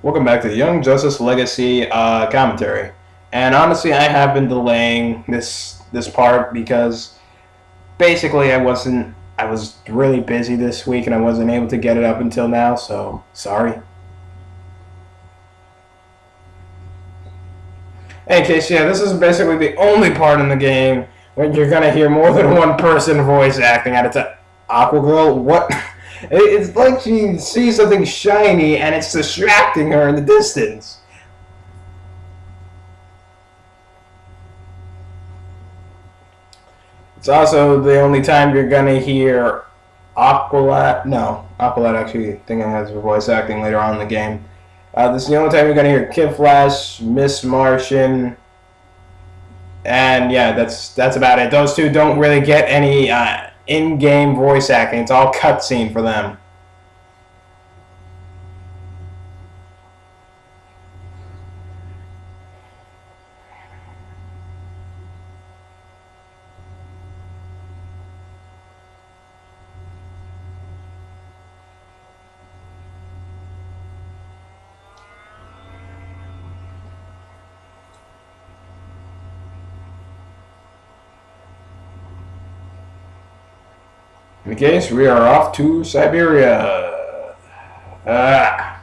Welcome back to the Young Justice Legacy commentary. And honestly, I have been delaying this part because basically I was really busy this week and I wasn't able to get it up until now. So sorry. In case, yeah, this is basically the only part in the game where you're gonna hear more than one person voice acting at a time. Aqua Girl, what? It's like she sees something shiny and it's distracting her in the distance. It's also the only time you're gonna hear Aqualad. No, Aqualad actually I think it has voice acting later on in the game. This is the only time you're gonna hear Kid Flash, Miss Martian, and yeah, that's about it. Those two don't really get any in-game voice acting. It's all cutscene for them. In case we are off to Siberia. But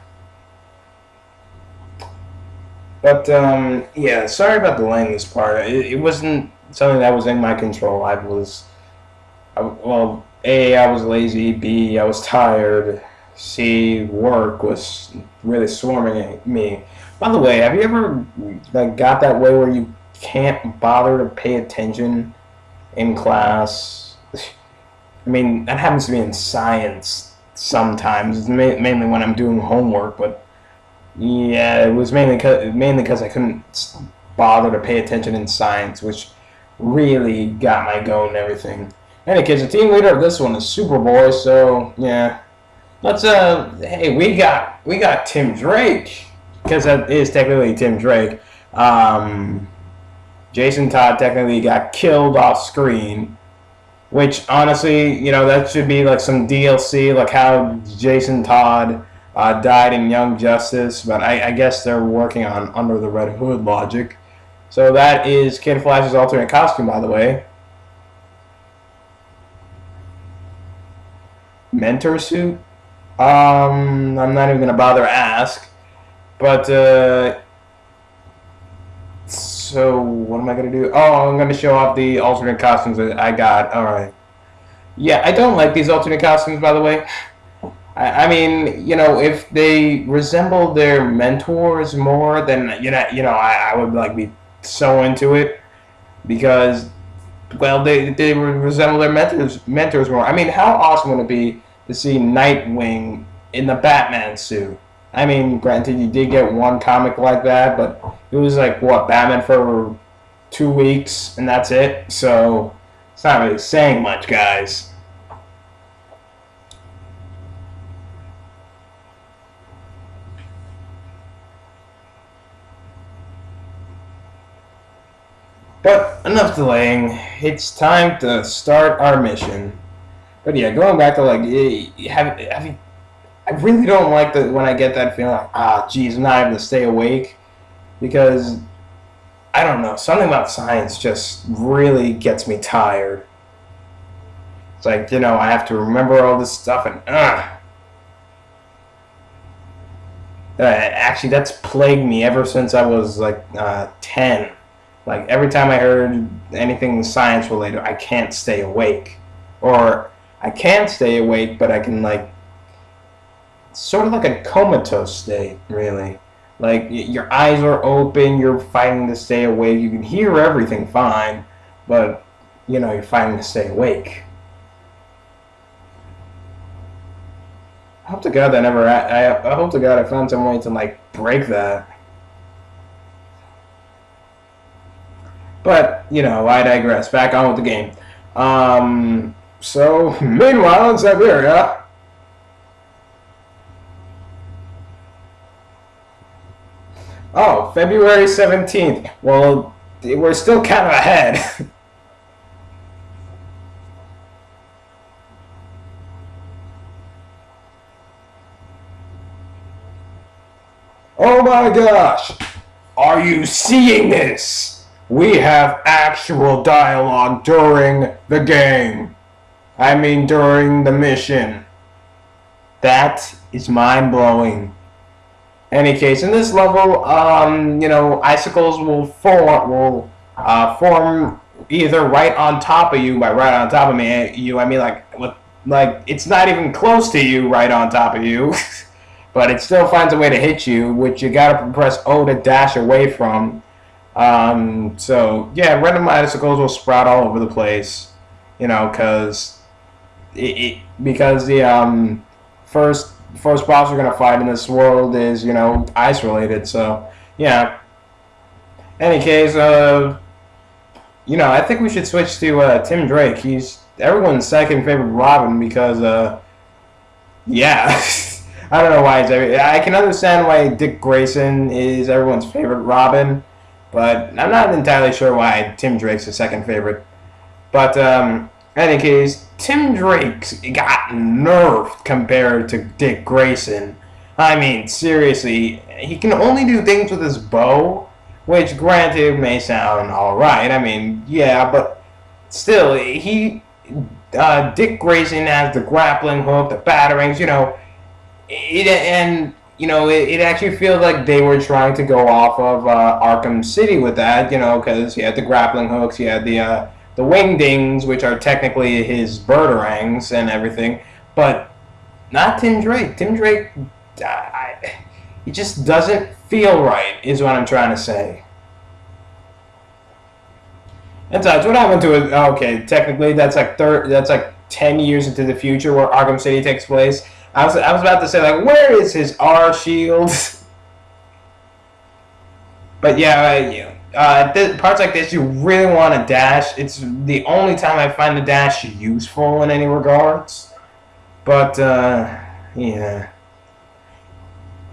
yeah, sorry about delaying this part. It wasn't something that was in my control. Well, A, I was lazy. B, I was tired. C, work was really swarming at me. By the way, have you ever got that way where you can't bother to pay attention in class? I mean, that happens to me in science sometimes. It's mainly when I'm doing homework, but yeah, it was mainly because I couldn't bother to pay attention in science, which really got my goat and everything. Any case, the team leader of this one is Superboy, so yeah. Let's hey, we got Tim Drake, because that is technically Tim Drake. Jason Todd technically got killed off screen, which honestly, that should be like some DLC, like how Jason Todd died in Young Justice, but I guess they're working on Under the Red Hood logic. So that is Kid Flash's alternate costume, by the way. Mentor suit? I'm not even gonna bother to ask. But so what am I gonna do? Oh, I'm gonna show off the alternate costumes that I got. All right. Yeah, I don't like these alternate costumes, by the way. I mean, if they resemble their mentors more, then I would like be so into it because, well, they resemble their mentors more. I mean, how awesome would it be to see Nightwing in the Batman suit? I mean, granted, you did get one comic like that, but it was like what, Batman for 2 weeks and that's it. So it's not really saying much, guys. But enough delaying. It's time to start our mission. But yeah, going back to have you, I really don't like that when I get that feeling like, geez, I'm not able to stay awake because I don't know, something about science just really gets me tired. It's like, I have to remember all this stuff and actually, that's plagued me ever since I was like 10. Like every time I heard anything science related, I can't stay awake. Or I can stay awake, but I can sort of like a comatose state, really. Like your eyes are open, you're fighting to stay awake. You can hear everything fine, but you're fighting to stay awake. I hope to God that never. I hope to God I found some way to break that. But I digress. Back on with the game. So meanwhile in Siberia. Oh, February 17th. Well, we're still kind of ahead. Oh my gosh! Are you seeing this? We have actual dialogue during the game. I mean, during the mission. That is mind-blowing. Any case, in this level, icicles will form either right on top of you. By right on top of you, I mean like it's not even close to you, right on top of you, but it still finds a way to hit you, which you gotta press O to dash away from. So yeah, random icicles will sprout all over the place, because the first boss we're gonna fight in this world is ice related. So yeah. Any case, I think we should switch to Tim Drake. He's everyone's second favorite Robin because yeah. I don't know why I can understand why Dick Grayson is everyone's favorite Robin, but I'm not entirely sure why Tim Drake's the second favorite. But any case, Tim Drake got nerfed compared to Dick Grayson. I mean, seriously, he can only do things with his bow, which, granted, may sound alright. I mean, yeah, but still, Dick Grayson has the grappling hook, the batarangs, it actually feels like they were trying to go off of Arkham City with that, because he had the grappling hooks, he had the wingdings, which are technically his birdarangs and everything, but not Tim Drake. Tim Drake, he just doesn't feel right, is what I'm trying to say. And so, what happened to it? Okay, technically that's like 10 years into the future where Arkham City takes place. I was about to say, like, where is his R shield? But yeah, parts like this, you really want to dash. It's the only time I find the dash useful in any regards. But yeah.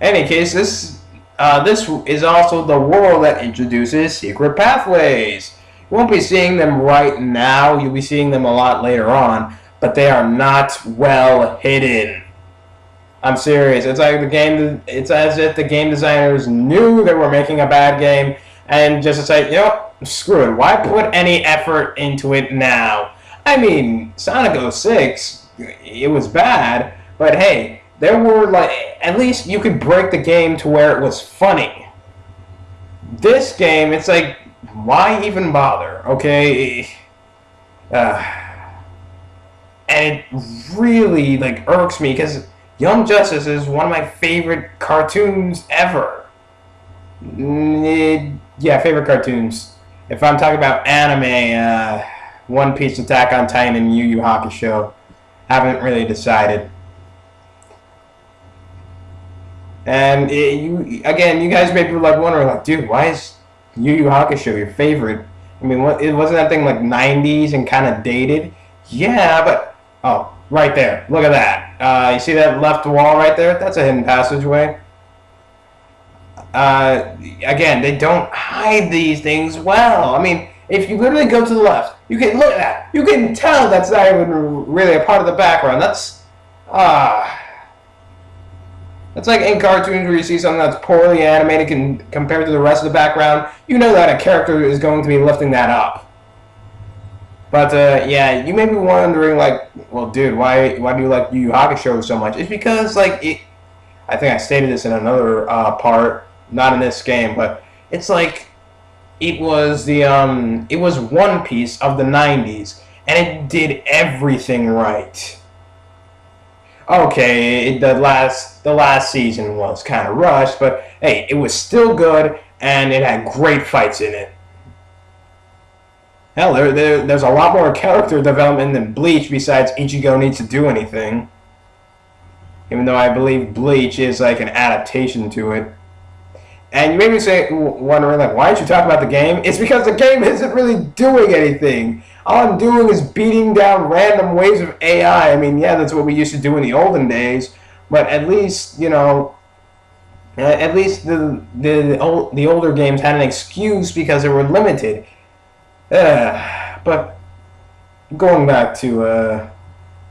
Any case, this is also the world that introduces secret pathways. You won't be seeing them right now. You'll be seeing them a lot later on, but they are not well hidden. I'm serious. It's like it's as if the game designers knew they were making a bad game, and just to say, screw it. Why put any effort into it now? I mean, Sonic 06, it was bad, but hey, there were at least you could break the game to where it was funny. This game, it's like, why even bother? Okay, and it really irks me because Young Justice is one of my favorite cartoons ever. Yeah, favorite cartoons. If I'm talking about anime, One Piece, Attack on Titan, and Yu Yu Hakusho. Haven't really decided. And you guys may be wondering, dude, why is Yu Yu Hakusho your favorite? I mean, it wasn't that thing 90s and kind of dated? Yeah, but oh, right there, look at that. You see that left wall right there? That's a hidden passageway. Again, they don't hide these things well. I mean, if you literally go to the left, you can look at that. You can tell that's not even really a part of the background. That's like in cartoons where you see something that's poorly animated compared to the rest of the background. You know that a character is going to be lifting that up. But yeah, you may be wondering, well, dude, why do you like Yu Yu Hakusho so much? It's because I think I stated this in another part, not in this game, but it's it was One Piece of the 90s, and it did everything right. Okay, the last season was kind of rushed, but hey, it was still good, and it had great fights in it. Hell, there's a lot more character development than Bleach besides Ichigo needs to do anything. Even though I believe Bleach is an adaptation to it. And you may be wondering, why did you talk about the game? It's because the game isn't really doing anything. All I'm doing is beating down random waves of AI. I mean, yeah, that's what we used to do in the olden days, but at least, the older games had an excuse because they were limited. But going back to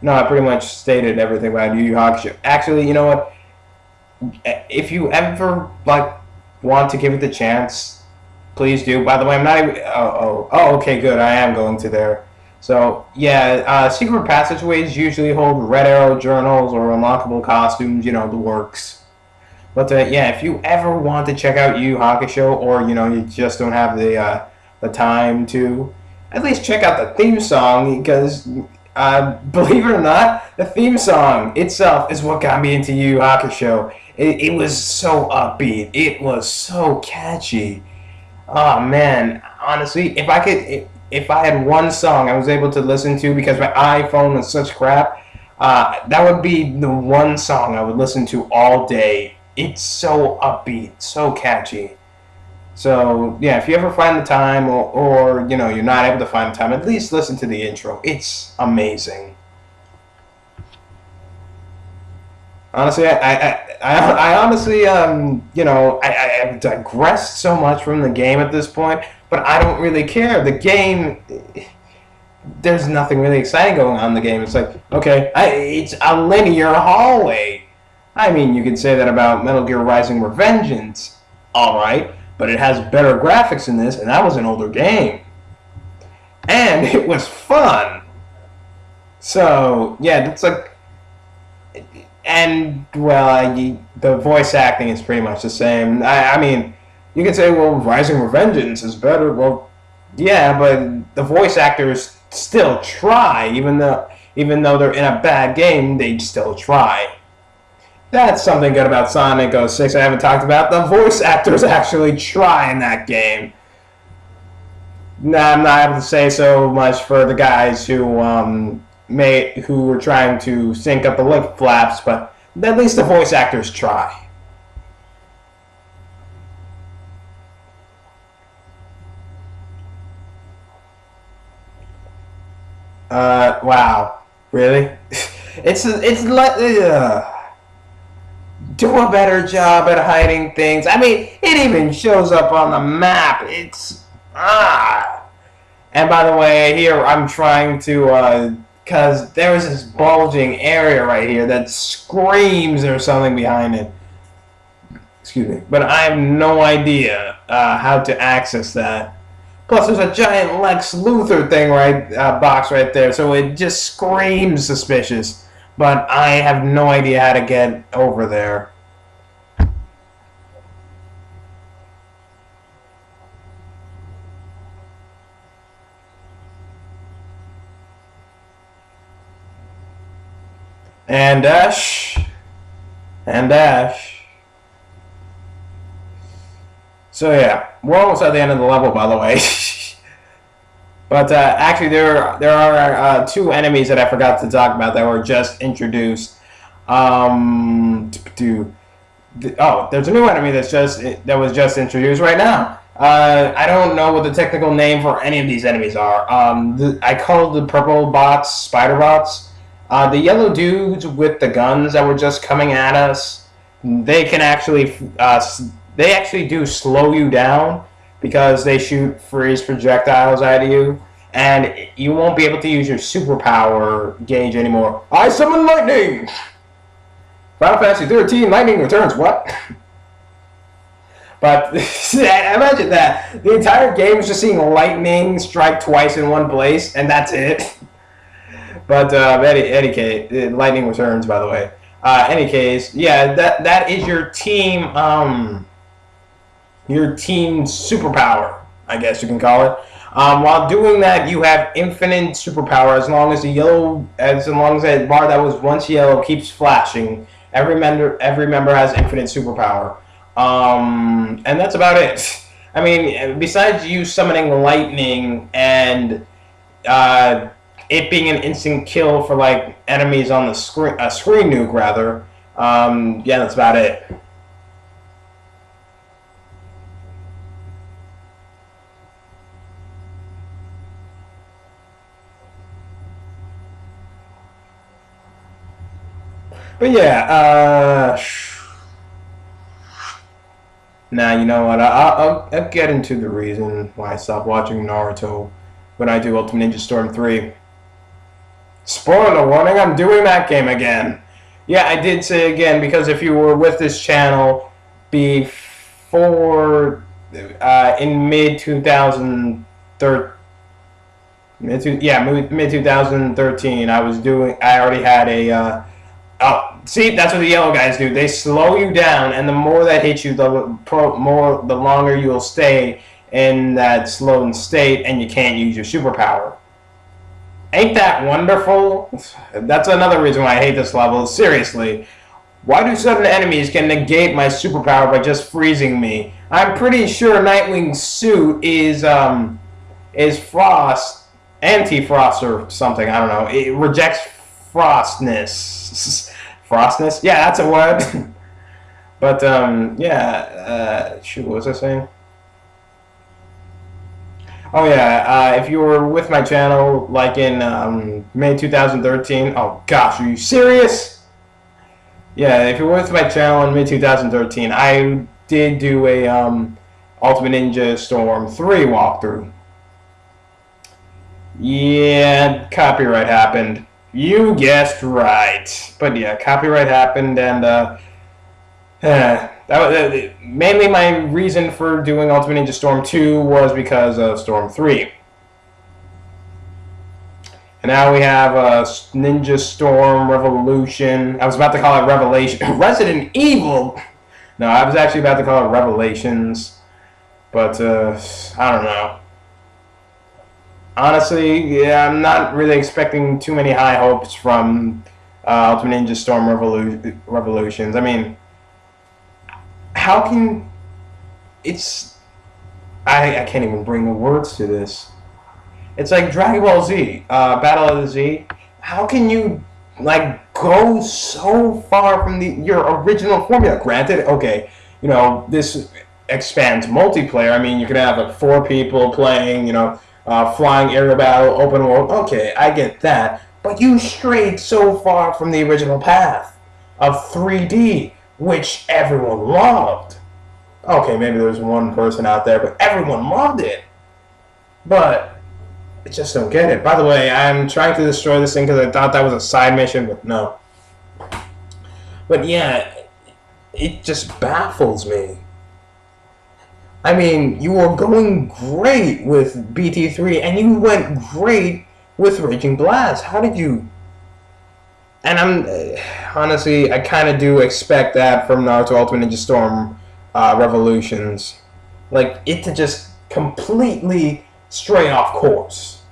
no, I pretty much stated everything about Yu Yu Hakusho. Actually, you know what? if you ever like want to give it the chance, please do. By the way, I'm not even. Okay, good. I am going to there. So yeah, secret passageways usually hold red arrow journals or unlockable costumes. You know the works. But yeah, if you ever want to check out Yu Yu Hakusho, or you just don't have the time to, at least check out the theme song because believe it or not, the theme song itself is what got me into Yu Yu Hakusho. It was so upbeat. It was so catchy. Oh man, honestly, if I had one song I was able to listen to because my iPhone was such crap, that would be the one song I would listen to all day. It's so upbeat, so catchy. So yeah, if you ever find the time, or you're not able to find the time, at least listen to the intro. It's amazing. Honestly, I honestly, I've digressed so much from the game at this point, but I don't really care. The game, there's nothing really exciting going on in the game. It's like, okay, it's a linear hallway. I mean, you could say that about Metal Gear Rising: Revengeance, alright, but it has better graphics in this, and that was an older game. And it was fun. So, yeah, that's like, and well, the voice acting is pretty much the same. I mean, you can say, well, Rising Revengeance is better. Well, yeah, but the voice actors still try, even though they're in a bad game, they still try. That's something good about Sonic 06 I haven't talked about. The voice actors actually try in that game. Now, I'm not able to say so much for the guys who were trying to sync up the lip flaps, but at least the voice actors try. Wow, really? it's like do a better job at hiding things. I mean, it even shows up on the map. It's And by the way, here I'm trying to because there's this bulging area right here that screams there's something behind it. Excuse me, but I have no idea how to access that. Plus, there's a giant Lex Luthor thing box right there, so it just screams suspicious. But I have no idea how to get over there. And dash. And dash. So yeah, we're almost at the end of the level, by the way. But actually, there are two enemies that I forgot to talk about that were just introduced. There's a new enemy that was just introduced right now. I don't know what the technical name for any of these enemies are. I call the purple bots spider bots. The yellow dudes with the guns that were just coming at us, they can actually they actually do slow you down because they shoot freeze projectiles at you, and you won't be able to use your superpower gauge anymore. I summon lightning! Final Fantasy 13, lightning returns, what? But imagine that. The entire game is just seeing lightning strike twice in one place, and that's it. But any case, lightning returns, by the way. Any case, yeah, that is your team superpower, I guess you can call it. While doing that, you have infinite superpower as long as that bar that was once yellow keeps flashing. Every member has infinite superpower, and that's about it. I mean, besides you summoning lightning and it being an instant kill for like enemies on the screen, a screen nuke rather. Yeah, that's about it. But yeah, now you know what? I'll get into the reason why I stopped watching Naruto when I do Ultimate Ninja Storm 3. Spoiler warning, I'm doing that game again. Yeah, I did say again because if you were with this channel before in mid 2013, mid 2013, I already had a. Oh, see, that's what the yellow guys do. They slow you down, and the more that hits you, the longer you'll stay in that slowed state, and you can't use your superpower. Ain't that wonderful? That's another reason why I hate this level. Seriously, why do sudden enemies can negate my superpower by just freezing me? I'm pretty sure Nightwing's suit is frost, anti-frost or something. I don't know. It rejects frostness. Frostness? Yeah, that's a word. But yeah. Shoot, what was I saying? Oh yeah, if you were with my channel like in May 2013, oh gosh, are you serious? Yeah, if you're with my channel in May 2013, I did do a Ultimate Ninja Storm 3 walkthrough. Yeah, copyright happened. You guessed right. But yeah, copyright happened, and that was mainly my reason for doing Ultimate Ninja Storm 2 was because of Storm 3. And now we have Ninja Storm Revolution. I was about to call it Revelation. Resident Evil! No, I was actually about to call it Revelations. But, I don't know. Honestly, yeah, I'm not really expecting too many high hopes from Ultimate Ninja Storm Revolutions. I mean, how can it's I can't even bring the words to this. It's like Dragon Ball Z, Battle of the Z. How can you like go so far from your original formula? Granted, okay, you know, this expands multiplayer. I mean, you could have like 4 people playing, you know, flying aerial battle, open world. Okay, I get that. But you strayed so far from the original path of 3D, which everyone loved. Okay, maybe there's one person out there, but everyone loved it. But I just don't get it. By the way, I'm trying to destroy this thing because I thought that was a side mission, but no. But yeah, it just baffles me. I mean, you were going great with BT3, and you went great with Raging Blast. How did you... And I'm... honestly, I kind of do expect that from Naruto Ultimate Ninja Storm Revolutions. Like, it to just completely stray off course.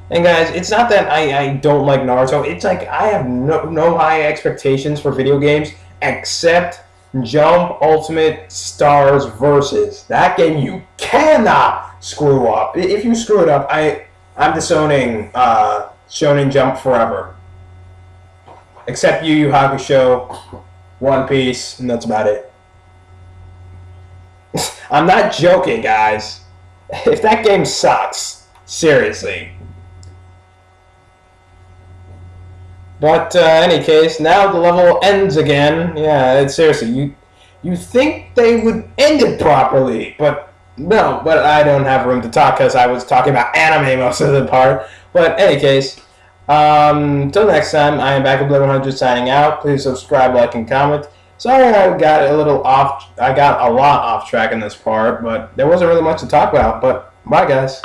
And guys, it's not that I don't like Naruto. It's like I have no high expectations for video games except Jump Ultimate Stars Versus. That game you cannot screw up. If you screw it up, I'm disowning Shonen Jump forever. Except Yu Yu Hakusho, One Piece, and that's about it. I'm not joking, guys. If that game sucks, seriously. But any case, now the level ends again. Yeah, it's seriously, you think they would end it properly, but no. But I don't have room to talk because I was talking about anime most of the part. But any case, till next time, I am back at Blade 100 signing out. Please subscribe, like, and comment. Sorry I got a little off. I got a lot off track in this part, but there wasn't really much to talk about. But bye, guys.